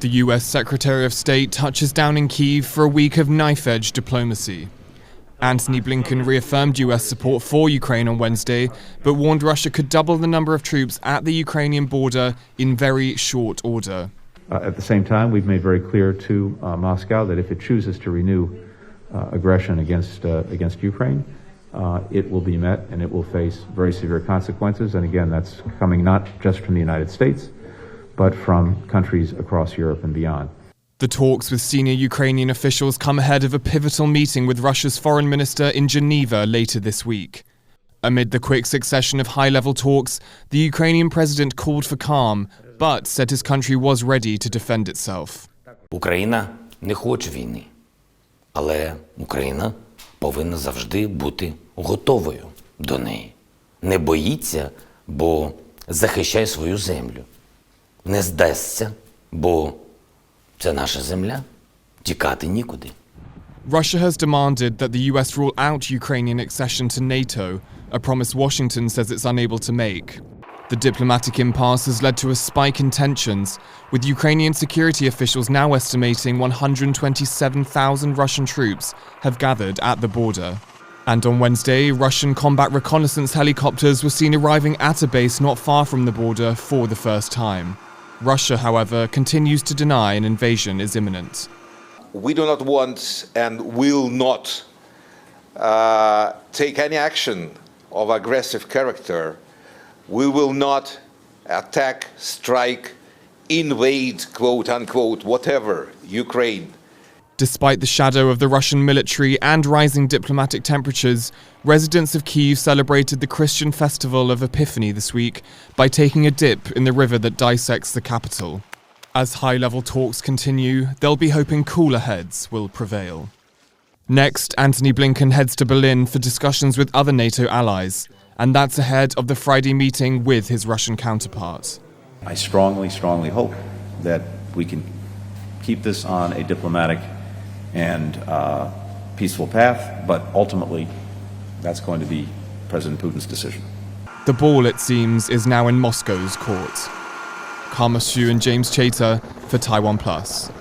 The US Secretary of State touches down in Kyiv for a week of knife-edge diplomacy. Antony Blinken reaffirmed US support for Ukraine on Wednesday, but warned Russia could double the number of troops at the Ukrainian border in very short order. At the same time, we've made very clear to Moscow that if it chooses to renew aggression against Ukraine, it will be met and it will face very severe consequences. And again, that's coming not just from the United States, but from countries across Europe and beyond. The talks with senior Ukrainian officials come ahead of a pivotal meeting with Russia's foreign minister in Geneva later this week. Amid the quick succession of high-level talks, the Ukrainian president called for calm, but said his country was ready to defend itself. Україна не хоче війни, але Україна повинна завжди бути готовою до неї. Не боїться, бо захищає свою землю. Не здасться, бо це наша земля, тікати нікуди. Russia has demanded that the US rule out Ukrainian accession to NATO, a promise Washington says it's unable to make. The diplomatic impasse has led to a spike in tensions, with Ukrainian security officials now estimating 127,000 Russian troops have gathered at the border. And on Wednesday, Russian combat reconnaissance helicopters were seen arriving at a base not far from the border for the first time. Russia, however, continues to deny an invasion is imminent. We do not want and will not take any action of aggressive character. We will not attack, strike, invade, quote unquote, whatever, Ukraine. Despite the shadow of the Russian military and rising diplomatic temperatures, residents of Kyiv celebrated the Christian festival of Epiphany this week by taking a dip in the river that dissects the capital. As high-level talks continue, they'll be hoping cooler heads will prevail. Next, Antony Blinken heads to Berlin for discussions with other NATO allies, and that's ahead of the Friday meeting with his Russian counterpart. I strongly hope that we can keep this on a diplomatic and peaceful path, but ultimately that's going to be President Putin's decision. The ball, it seems, is now in Moscow's court. Karma Xu and James Chater for TaiwanPlus.